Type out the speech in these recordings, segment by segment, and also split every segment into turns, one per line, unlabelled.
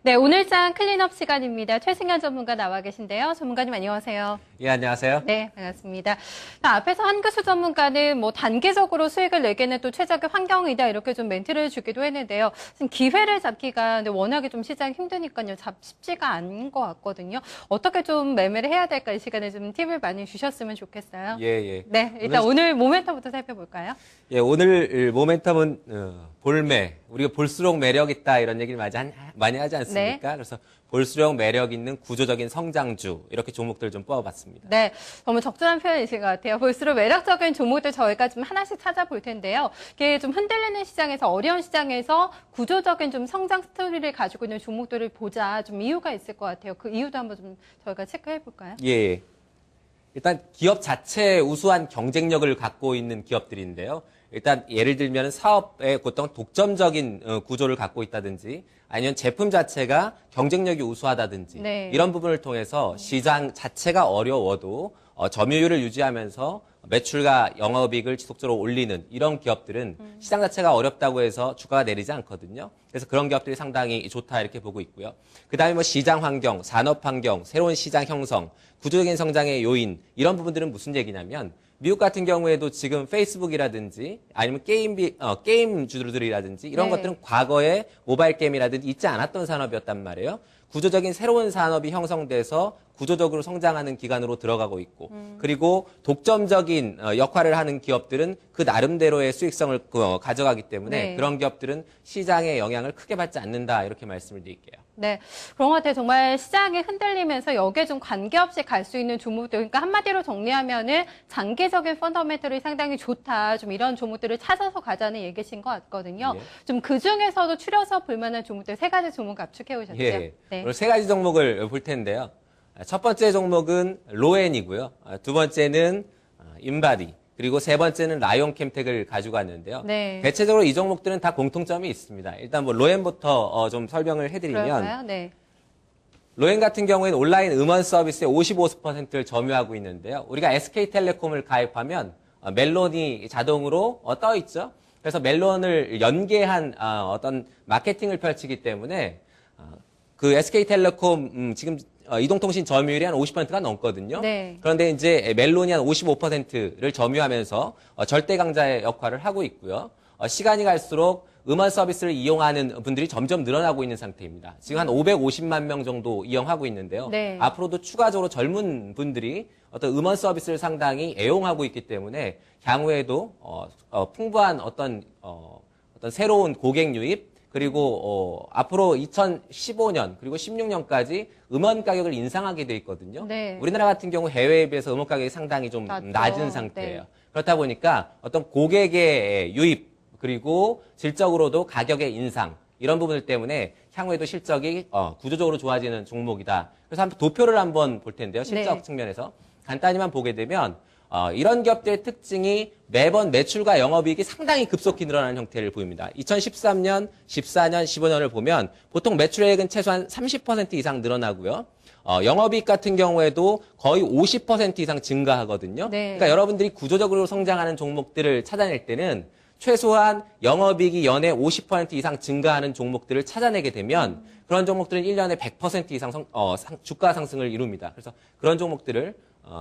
네, 오늘장 클린업 시간입니다. 최승현 전문가 나와 계신데요. 전문가님 안녕하세요.
예, 안녕하세요.
네, 반갑습니다. 자, 앞에서 한교수 전문가는 단계적으로 수익을 내기는 또 최적의 환경이다 이렇게 좀 멘트를 주기도 했는데요. 지금 기회를 잡기가 근데 워낙에 좀 시장이 힘드니까요. 쉽지가 않은 것 같거든요. 어떻게 좀 매매를 해야 될까 이 시간에 좀 팁을 많이 주셨으면 좋겠어요.
예.
네, 일단 오늘 모멘텀부터 살펴볼까요?
예, 오늘 모멘텀은 볼매. 우리가 볼수록 매력 있다 이런 얘기를 많이 하지 않습니까?
네.
그래서 볼수록 매력 있는 구조적인 성장주 이렇게 종목들 좀 뽑아봤습니다.
네, 너무 적절한 표현이신 것 같아요. 볼수록 매력적인 종목들 저희가 좀 하나씩 찾아볼 텐데요. 이게 좀 흔들리는 시장에서 어려운 시장에서 구조적인 좀 성장 스토리를 가지고 있는 종목들을 보자 좀 이유가 있을 것 같아요. 그 이유도 한번 좀 저희가 체크해 볼까요?
예. 일단 기업 자체에 우수한 경쟁력을 갖고 있는 기업들인데요. 일단 예를 들면 사업의 어떤 독점적인 구조를 갖고 있다든지 아니면 제품 자체가 경쟁력이 우수하다든지
네.
이런 부분을 통해서 시장 자체가 어려워도 점유율을 유지하면서 매출과 영업이익을 지속적으로 올리는 이런 기업들은 시장 자체가 어렵다고 해서 주가가 내리지 않거든요. 그래서 그런 기업들이 상당히 좋다 이렇게 보고 있고요. 그다음에 시장 환경, 산업 환경, 새로운 시장 형성, 구조적인 성장의 요인 이런 부분들은 무슨 얘기냐면 미국 같은 경우에도 지금 페이스북이라든지 아니면 게임주들이라든지 이런
네.
것들은 과거에 모바일 게임이라든지 있지 않았던 산업이었단 말이에요. 구조적인 새로운 산업이 형성돼서 구조적으로 성장하는 기간으로 들어가고 있고 그리고 독점적인 역할을 하는 기업들은 그 나름대로의 수익성을 가져가기 때문에
네.
그런 기업들은 시장의 영향을 크게 받지 않는다 이렇게 말씀을 드릴게요.
네, 그런 것 같아요. 정말 시장이 흔들리면서 여기에 좀 관계없이 갈 수 있는 종목들, 그러니까 한마디로 정리하면은 장기적인 펀더멘털이 상당히 좋다. 좀 이런 종목들을 찾아서 가자는 얘기신 것 같거든요.
예.
좀 그 중에서도 추려서 볼 만한 종목들 세 가지 종목 압축해 오셨죠?
예.
네.
오늘 세 가지 종목을 볼 텐데요. 첫 번째 종목은 로엔이고요. 두 번째는 인바디. 그리고 세 번째는 라이온 캠텍을 가지고 왔는데요.
네.
대체적으로 이 종목들은 다 공통점이 있습니다. 일단 로엔부터 좀 설명을 해드리면
그럴까요? 네.
로엔 같은 경우에는 온라인 음원 서비스의 55%를 점유하고 있는데요. 우리가 SK텔레콤을 가입하면 멜론이 자동으로 떠 있죠. 그래서 멜론을 연계한 어떤 마케팅을 펼치기 때문에 그 SK텔레콤 지금 이동통신 점유율이 한 50%가 넘거든요.
네.
그런데 이제 멜론이 한 55%를 점유하면서 절대 강자의 역할을 하고 있고요. 시간이 갈수록 음원 서비스를 이용하는 분들이 점점 늘어나고 있는 상태입니다. 지금 한 550만 명 정도 이용하고 있는데요.
네.
앞으로도 추가적으로 젊은 분들이 어떤 음원 서비스를 상당히 애용하고 있기 때문에 향후에도 풍부한 어떤 새로운 고객 유입 그리고 앞으로 2015년 그리고 16년까지 음원 가격을 인상하게 돼 있거든요.
네.
우리나라 같은 경우 해외에 비해서 음원 가격이 상당히 좀
낮죠.
낮은 상태예요.
네.
그렇다 보니까 어떤 고객의 유입 그리고 질적으로도 가격의 인상 이런 부분들 때문에 향후에도 실적이 구조적으로 좋아지는 종목이다. 그래서 한번 도표를 한번 볼 텐데요. 실적
네.
측면에서 간단히만 보게 되면 이런 기업들의 특징이 매번 매출과 영업이익이 상당히 급속히 늘어나는 형태를 보입니다. 2013년, 14년, 15년을 보면 보통 매출액은 최소한 30% 이상 늘어나고요. 영업이익 같은 경우에도 거의 50% 이상 증가하거든요.
네.
그러니까 여러분들이 구조적으로 성장하는 종목들을 찾아낼 때는 최소한 영업이익이 연에 50% 이상 증가하는 종목들을 찾아내게 되면 그런 종목들은 1년에 100% 이상 주가 상승을 이룹니다. 그래서 그런 종목들을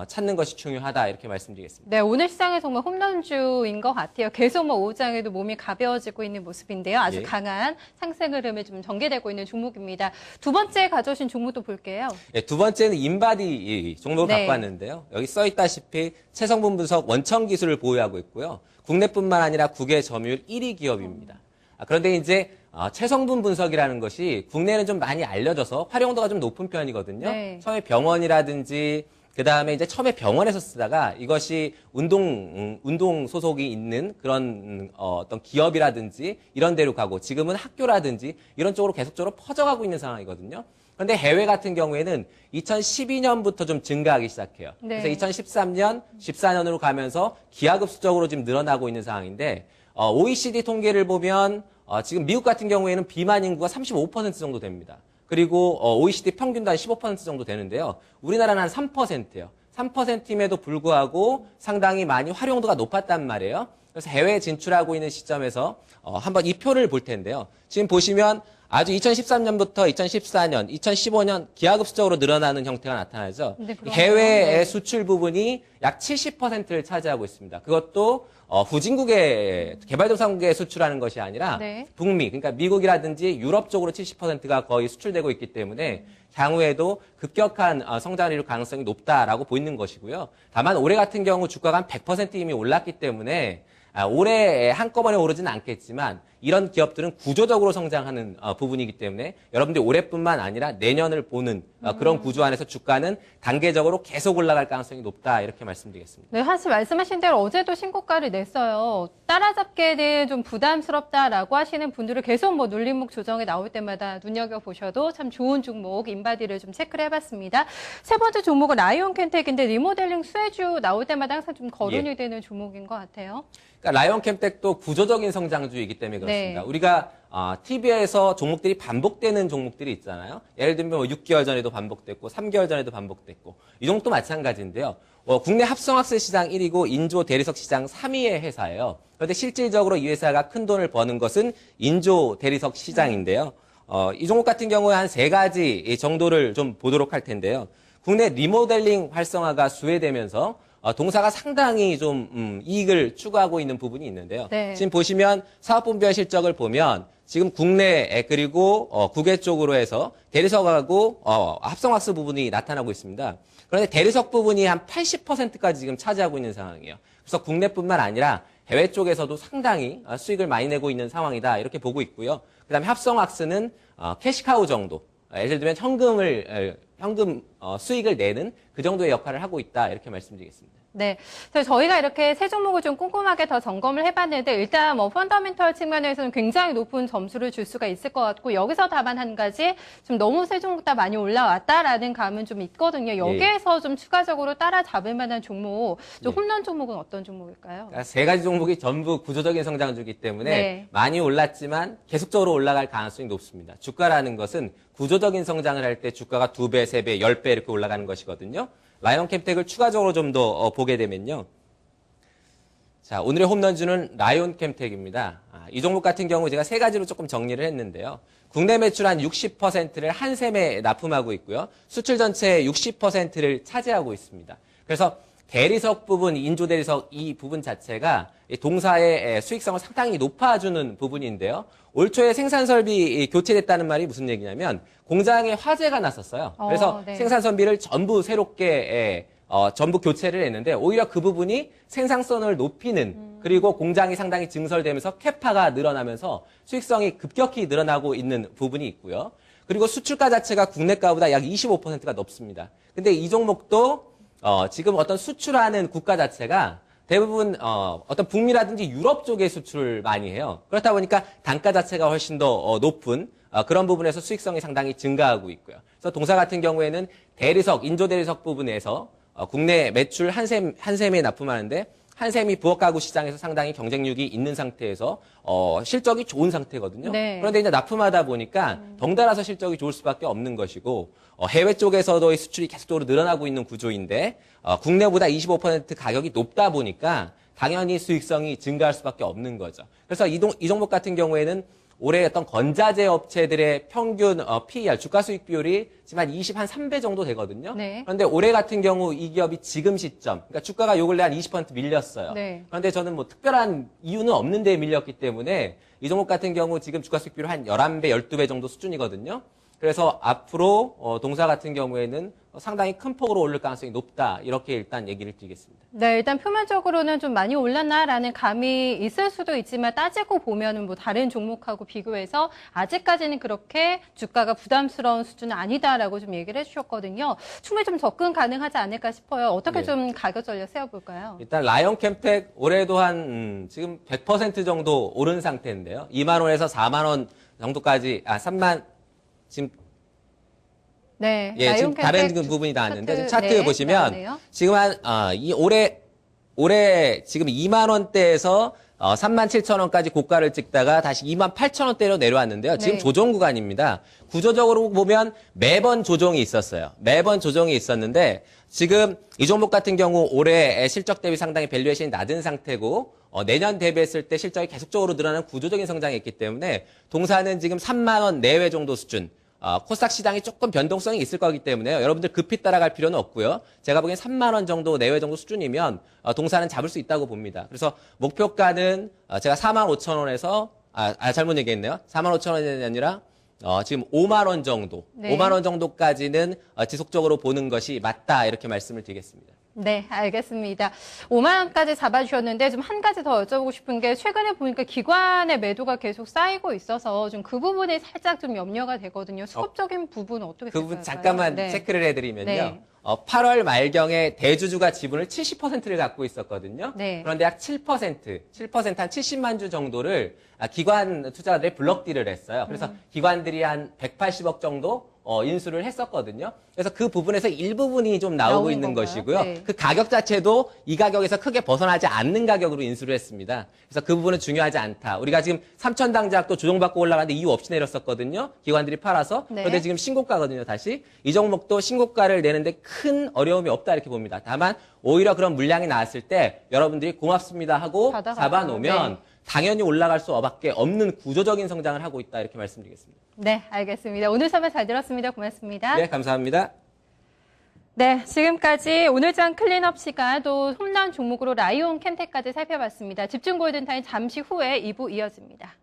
찾는 것이 중요하다 이렇게 말씀드리겠습니다.
네, 오늘 시장에 정말 홈런주인 것 같아요. 계속 오후장에도 몸이 가벼워지고 있는 모습인데요. 아주
예.
강한 상승 흐름이 좀 전개되고 있는 종목입니다. 두 번째 가져오신 종목도 볼게요.
네, 두 번째는 인바디 종목을
네.
갖고 왔는데요. 여기 써 있다시피 체성분 분석 원천 기술을 보유하고 있고요. 국내뿐만 아니라 국외 점유율 1위 기업입니다. 그런데 이제 체성분 분석이라는 것이 국내는 좀 많이 알려져서 활용도가 좀 높은 편이거든요.
네.
처음에 병원이라든지 그다음에 이제 처음에 병원에서 쓰다가 이것이 운동 소속이 있는 그런 어떤 기업이라든지 이런 데로 가고 지금은 학교라든지 이런 쪽으로 계속적으로 퍼져가고 있는 상황이거든요. 그런데 해외 같은 경우에는 2012년부터 좀 증가하기 시작해요.
네.
그래서 2013년, 14년으로 가면서 기하급수적으로 지금 늘어나고 있는 상황인데 OECD 통계를 보면 지금 미국 같은 경우에는 비만 인구가 35% 정도 됩니다. 그리고 OECD 평균도 한 15% 정도 되는데요. 우리나라는 한 3%예요. 3%임에도 불구하고 상당히 많이 활용도가 높았단 말이에요. 그래서 해외에 진출하고 있는 시점에서 한번 이 표를 볼 텐데요. 지금 보시면 아주 2013년부터 2014년, 2015년 기하급수적으로 늘어나는 형태가 나타나죠.
네, 그럼요.
해외의
네.
수출 부분이 약 70%를 차지하고 있습니다. 그것도 후진국의 개발도상국에 수출하는 것이 아니라
네.
북미, 그러니까 미국이라든지 유럽 쪽으로 70%가 거의 수출되고 있기 때문에 향후에도 급격한 성장을 이룰 가능성이 높다라고 보이는 것이고요. 다만 올해 같은 경우 주가가 한 100% 이미 올랐기 때문에 올해 한꺼번에 오르지는 않겠지만 이런 기업들은 구조적으로 성장하는 부분이기 때문에 여러분들이 올해뿐만 아니라 내년을 보는 그런 구조 안에서 주가는 단계적으로 계속 올라갈 가능성이 높다 이렇게 말씀드리겠습니다.
네, 사실 말씀하신 대로 어제도 신고가를 냈어요. 따라잡기에는 좀 부담스럽다라고 하시는 분들을 계속 뭐 눌림목 조정에 나올 때마다 눈여겨보셔도 참 좋은 종목, 인바디를 좀 체크를 해봤습니다. 세 번째 종목은 라이온 캠텍인데 리모델링 수혜주 나올 때마다 항상 좀 거론이 되는 종목인 것 같아요.
그러니까 라이온 캠텍도 구조적인 성장주이기 때문에 그렇습니다.
네.
우리가 TV에서 종목들이 반복되는 종목들이 있잖아요. 예를 들면 6개월 전에도 반복됐고 3개월 전에도 반복됐고 이 종목도 마찬가지인데요. 국내 합성학술 시장 1위고 인조 대리석 시장 3위의 회사예요. 그런데 실질적으로 이 회사가 큰 돈을 버는 것은 인조 대리석 시장인데요. 이 종목 같은 경우에 한 3가지 정도를 좀 보도록 할 텐데요. 국내 리모델링 활성화가 수혜되면서 동사가 상당히 좀 이익을 추구하고 있는 부분이 있는데요.
네.
지금 보시면 사업분별 실적을 보면 지금 국내 그리고 국외 쪽으로 해서 대리석하고 합성학습 부분이 나타나고 있습니다. 그런데 대리석 부분이 한 80%까지 지금 차지하고 있는 상황이에요. 그래서 국내뿐만 아니라 해외 쪽에서도 상당히 수익을 많이 내고 있는 상황이다 이렇게 보고 있고요. 그다음에 합성학습는 캐시카우 정도, 예를 들면 현금 수익을 내는 그 정도의 역할을 하고 있다 이렇게 말씀드리겠습니다.
네. 그래서 저희가 이렇게 세 종목을 좀 꼼꼼하게 더 점검을 해봤는데 일단 뭐 펀더멘털 측면에서는 굉장히 높은 점수를 줄 수가 있을 것 같고 여기서 다만 한 가지 좀 너무 세 종목 다 많이 올라왔다라는 감은 좀 있거든요. 여기에서 좀 추가적으로 따라잡을 만한 종목, 좀 홈런 종목은 어떤 종목일까요?
그러니까 3가지 종목이 전부 구조적인 성장주이기 때문에
네.
많이 올랐지만 계속적으로 올라갈 가능성이 높습니다. 주가라는 것은 구조적인 성장을 할 때 주가가 2배, 3배, 10배 이렇게 올라가는 것이거든요. 라이온 캠텍을 추가적으로 좀 더 보게 되면요. 자, 오늘의 홈런주는 라이온 캠텍입니다. 이 종목 같은 경우 제가 3가지로 조금 정리를 했는데요. 국내 매출 한 60%를 한샘에 납품하고 있고요. 수출 전체의 60%를 차지하고 있습니다. 그래서 대리석 부분, 인조 대리석 이 부분 자체가 동사의 수익성을 상당히 높아주는 부분인데요. 올 초에 생산 설비 교체됐다는 말이 무슨 얘기냐면 공장에 화재가 났었어요. 그래서
네.
생산 설비를 전부 새롭게 전부 교체를 했는데 오히려 그 부분이 생산성을 높이는 그리고 공장이 상당히 증설되면서 캐파가 늘어나면서 수익성이 급격히 늘어나고 있는 부분이 있고요. 그리고 수출가 자체가 국내가보다 약 25%가 높습니다. 근데 이 종목도 지금 어떤 수출하는 국가 자체가 대부분 어떤 북미라든지 유럽 쪽에 수출을 많이 해요. 그렇다 보니까 단가 자체가 훨씬 더 높은 그런 부분에서 수익성이 상당히 증가하고 있고요. 그래서 동사 같은 경우에는 대리석, 인조 대리석 부분에서 국내 매출 한샘에 납품하는데 한샘이 부엌가구 시장에서 상당히 경쟁력이 있는 상태에서 실적이 좋은 상태거든요.
네.
그런데 이제 납품하다 보니까 덩달아서 실적이 좋을 수밖에 없는 것이고 해외 쪽에서도 수출이 계속적으로 늘어나고 있는 구조인데 국내보다 25% 가격이 높다 보니까 당연히 수익성이 증가할 수밖에 없는 거죠. 그래서 이 종목 같은 경우에는 올해 어떤 건자재 업체들의 평균 PER, 주가 수익 비율이 지금 한 3배 정도 되거든요.
네.
그런데 올해 같은 경우 이 기업이 지금 시점, 그러니까 주가가 요 근래 한 20% 밀렸어요.
네.
그런데 저는 뭐 특별한 이유는 없는데 밀렸기 때문에 이 종목 같은 경우 지금 주가 수익 비율 한 11배, 12배 정도 수준이거든요. 그래서 앞으로 동사 같은 경우에는 상당히 큰 폭으로 오를 가능성이 높다. 이렇게 일단 얘기를 드리겠습니다.
네, 일단 표면적으로는 좀 많이 올랐나라는 감이 있을 수도 있지만 따지고 보면은 뭐 다른 종목하고 비교해서 아직까지는 그렇게 주가가 부담스러운 수준은 아니다라고 좀 얘기를 해주셨거든요. 충분히 좀 접근 가능하지 않을까 싶어요. 어떻게
네.
좀 가격 전략 세워볼까요?
일단 라이온 캠텍 올해도 한 지금 100% 정도 오른 상태인데요. 2만 원에서 4만 원 정도까지 3만 지금
네,
예, 지금
라이온
다른
캠텍
그 부분이 나왔는데 지금
차트,
차트
네,
보시면
나오네요.
지금 이 올해 지금 2만 원대에서 37,000원까지 고가를 찍다가 다시 28,000원대로 내려왔는데요. 지금
네.
조정 구간입니다. 구조적으로 보면 매번 조정이 있었어요. 매번 조정이 있었는데 지금 이 종목 같은 경우 올해 실적 대비 상당히 밸류에이션이 낮은 상태고 내년 대비했을 때 실적이 계속적으로 늘어나는 구조적인 성장이 있기 때문에 동사는 지금 3만 원 내외 정도 수준. 코스닥 시장이 조금 변동성이 있을 거기 때문에요. 여러분들 급히 따라갈 필요는 없고요. 제가 보기엔 3만 원 정도 내외 정도 수준이면 동사는 잡을 수 있다고 봅니다. 그래서 목표가는 제가 4만 5천 원에서 잘못 얘기했네요. 4만 5천 원이 아니라 지금 5만 원 정도,
네.
5만 원 정도까지는 지속적으로 보는 것이 맞다 이렇게 말씀을 드리겠습니다.
네, 알겠습니다. 5만 원까지 잡아주셨는데 좀 한 가지 더 여쭤보고 싶은 게 최근에 보니까 기관의 매도가 계속 쌓이고 있어서 좀 그 부분이 살짝 좀 염려가 되거든요. 수급적인 부분은 어떻게
그 부분
생각할까요?
잠깐만
네.
체크를 해드리면요.
네.
8월 말경에 대주주가 지분을 70%를 갖고 있었거든요.
네.
그런데 약 7%한 70만 주 정도를 기관 투자자들이 블럭딜을 했어요. 그래서 기관들이 한 180억 정도 인수를 했었거든요. 그래서 그 부분에서 일부분이 좀 나오고
나오는
있는
건가요?
것이고요.
네.
그 가격 자체도 이 가격에서 크게 벗어나지 않는 가격으로 인수를 했습니다. 그래서 그 부분은 중요하지 않다. 우리가 지금 삼천당작도 조정받고 올라가는데 이유 없이 내렸었거든요. 기관들이 팔아서.
네.
그런데 지금 신고가거든요, 다시. 이 종목도 신고가를 내는데 큰 어려움이 없다 이렇게 봅니다. 다만 오히려 그런 물량이 나왔을 때 여러분들이 고맙습니다 하고
받아가죠.
잡아놓으면
네.
당연히 올라갈 수밖에 없는 구조적인 성장을 하고 있다 이렇게 말씀드리겠습니다.
네, 알겠습니다. 오늘 설명 잘 들었습니다. 고맙습니다.
네, 감사합니다.
네, 지금까지 오늘장 클린업 시간 또 홈런 종목으로 라이온 캠텍까지 살펴봤습니다. 집중 골든타임 잠시 후에 2부 이어집니다.